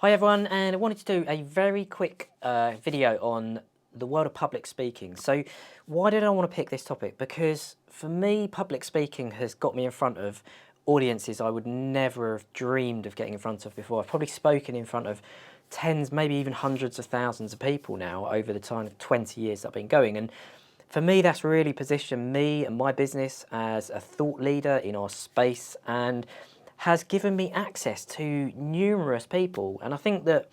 Hi everyone, and I wanted to do a very quick video on the world of public speaking. So why did I want to pick this topic? Because for me, public speaking has got me in front of audiences I would never have dreamed of getting in front of before. I've probably spoken in front of tens, maybe even hundreds of thousands of people now over the time of 20 years that I've been going. And for me, that's really positioned me and my business as a thought leader in our space and has given me access to numerous people. And I think that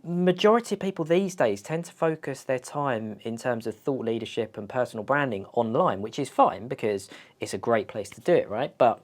majority of people these days tend to focus their time in terms of thought leadership and personal branding online, which is fine because it's a great place to do it, right? But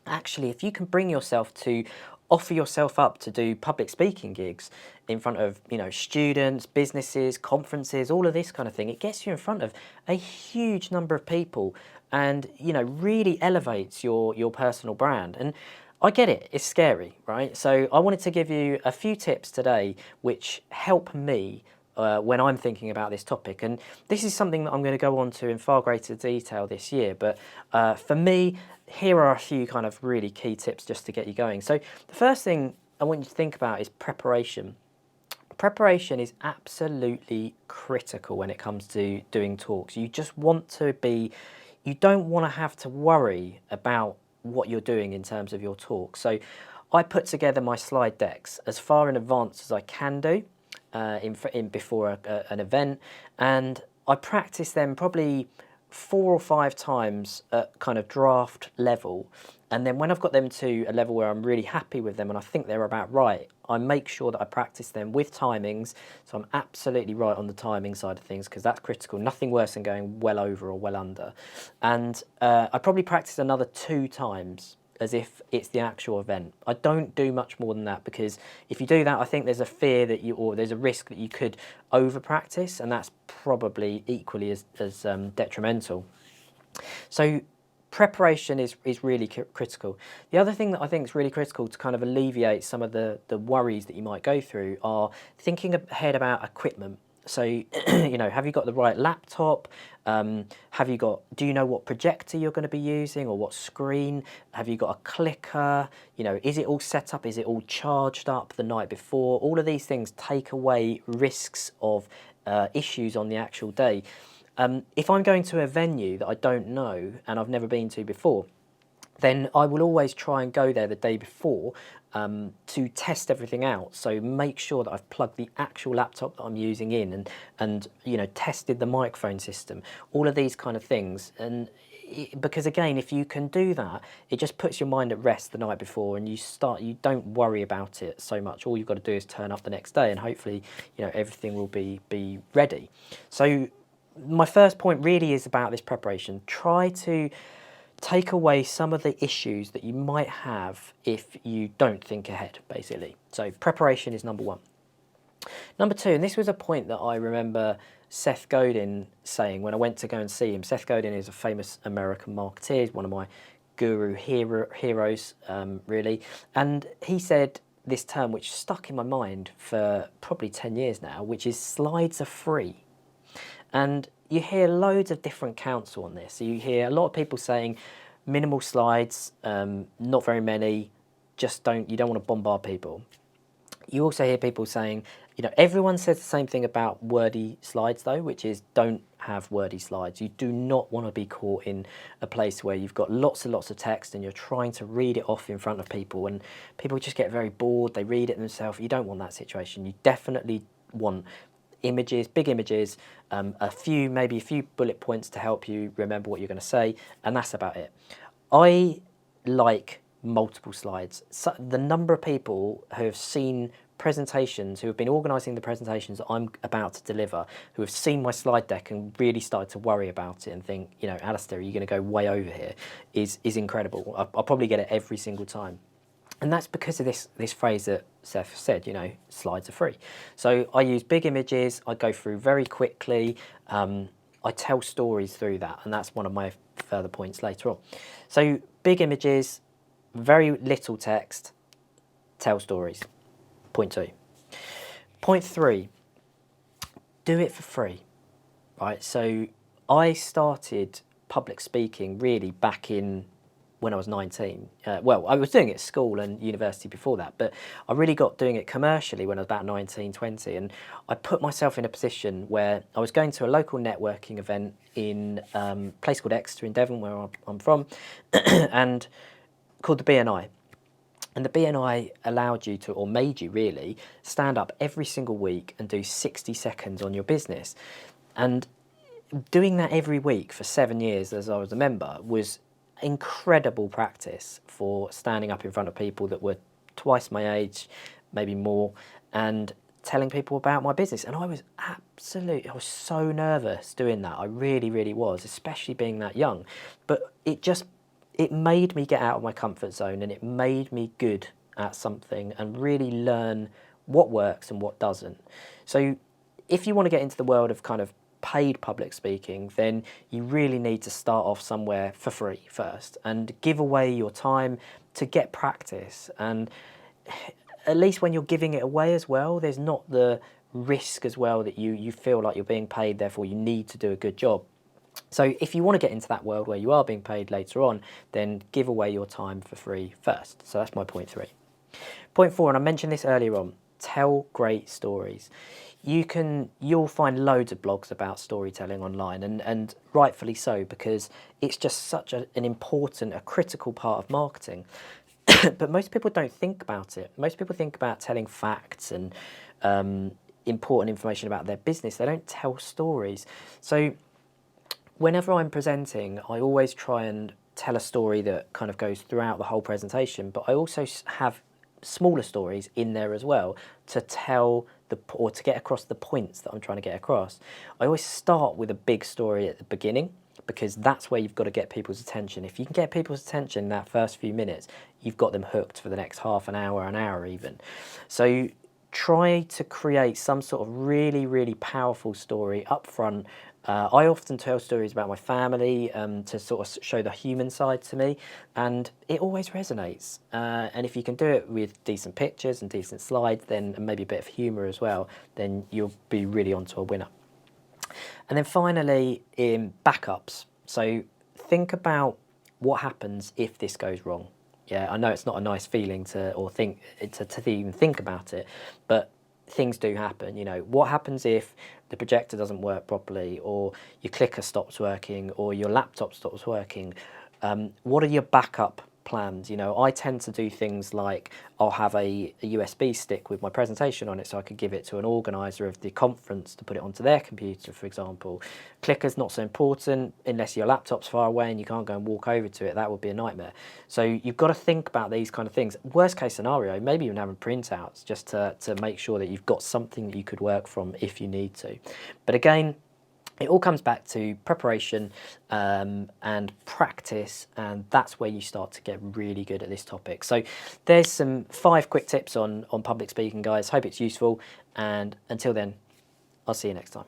actually, if you can bring yourself to offer yourself up to do public speaking gigs in front of, students, businesses, conferences, all of this kind of thing, it gets you in front of a huge number of people and, really elevates your personal brand. And I get it, it's scary, right? So I wanted to give you a few tips today which help me when I'm thinking about this topic. And this is something that I'm going to go on to in far greater detail this year. But for me, here are a few kind of really key tips just to get you going. So the first thing I want you to think about is preparation. Preparation is absolutely critical when it comes to doing talks. You just want to be, you don't want to have to worry about what you're doing in terms of your talk. So I put together my slide decks as far in advance as I can do before an event, and I practice them probably 4 or 5 times at kind of draft level, and then when I've got them to a level where I'm really happy with them and I think they're about right, I make sure that I practice them with timings, so I'm absolutely right on the timing side of things because that's critical. Nothing worse than going well over or well under. And I probably practice another 2 times as if it's the actual event. I don't do much more than that because if you do that, I think there's a fear that or there's a risk that you could over practice, and that's probably equally as detrimental. So preparation is really critical. The other thing that I think is really critical to kind of alleviate some of the worries that you might go through are thinking ahead about equipment. So, have you got the right laptop? Do you know what projector you're going to be using or what screen? Have you got a clicker? Is it all set up? Is it all charged up the night before? All of these things take away risks of issues on the actual day. If I'm going to a venue that I don't know and I've never been to before, then I will always try and go there the day before to test everything out. So make sure that I've plugged the actual laptop that I'm using in and tested the microphone system, all of these kind of things. And because again, if you can do that, it just puts your mind at rest the night before, and you don't worry about it so much. All you've got to do is turn up the next day, and hopefully, everything will be ready. So my first point really is about this preparation. Try to take away some of the issues that you might have if you don't think ahead, basically. So preparation is number 1. Number 2, and this was a point that I remember Seth Godin saying when I went to go and see him. Seth Godin is a famous American marketeer, he's one of my guru heroes, really. And he said this term which stuck in my mind for probably 10 years now, which is slides are free. And you hear loads of different counsel on this. So you hear a lot of people saying minimal slides, not very many, you don't want to bombard people. You also hear people saying, everyone says the same thing about wordy slides though, which is don't have wordy slides. You do not want to be caught in a place where you've got lots and lots of text and you're trying to read it off in front of people and people just get very bored, they read it themselves. You don't want that situation. You definitely want images, big images, maybe a few bullet points to help you remember what you're going to say, and that's about it. I like multiple slides. So the number of people who have seen presentations, who have been organising the presentations that I'm about to deliver, who have seen my slide deck and really started to worry about it and think, Alistair, are you going to go way over here, is incredible. I'll probably get it every single time. And that's because of this phrase that Seth said, slides are free. So I use big images, I go through very quickly, I tell stories through that, and that's one of my further points later on. So big images, very little text, tell stories. Point 2. Point 3, do it for free, right? So I started public speaking really back in when I was 19. Well, I was doing it at school and university before that, but I really got doing it commercially when I was about 19, 20, and I put myself in a position where I was going to a local networking event in a place called Exeter in Devon, where I'm from, and called the BNI. And the BNI allowed you to, or made you really, stand up every single week and do 60 seconds on your business. And doing that every week for 7 years as I was a member was incredible practice for standing up in front of people that were twice my age, maybe more, and telling people about my business. And I was so nervous doing that. I really, really was, especially being that young. But it made me get out of my comfort zone, and it made me good at something and really learn what works and what doesn't. So if you want to get into the world of kind of paid public speaking, then you really need to start off somewhere for free first and give away your time to get practice. And at least when you're giving it away as well, there's not the risk as well that you feel like you're being paid, therefore you need to do a good job. So if you want to get into that world where you are being paid later on, then give away your time for free first. So that's my point 3. Point 4, and I mentioned this earlier on, tell great stories. You'll find loads of blogs about storytelling online, and rightfully so, because it's just such an important, a critical part of marketing. But most people don't think about it. Most people think about telling facts and important information about their business. They don't tell stories. So whenever I'm presenting, I always try and tell a story that kind of goes throughout the whole presentation, but I also have smaller stories in there as well to tell or to get across the points that I'm trying to get across. I always start with a big story at the beginning, because that's where you've got to get people's attention. If you can get people's attention in that first few minutes, you've got them hooked for the next half an hour even. So try to create some sort of really, really powerful story up front. I often tell stories about my family to sort of show the human side to me, and it always resonates. And if you can do it with decent pictures and decent slides, then and maybe a bit of humour as well, then you'll be really onto a winner. And then finally, in backups. So think about what happens if this goes wrong. Yeah, I know it's not a nice feeling to even think about it, but things do happen. You know, what happens if the projector doesn't work properly, or your clicker stops working, or your laptop stops working? What are your backup plans? You know, I tend to do things like I'll have a USB stick with my presentation on it, so I could give it to an organizer of the conference to put it onto their computer, for example. Clicker's not so important unless your laptop's far away and you can't go and walk over to it. That would be a nightmare. So you've got to think about these kind of things. Worst case scenario, maybe even having printouts just to make sure that you've got something that you could work from if you need to. But again, it all comes back to preparation and practice, and that's where you start to get really good at this topic. So there's some 5 quick tips on public speaking, guys. Hope it's useful, and until then, I'll see you next time.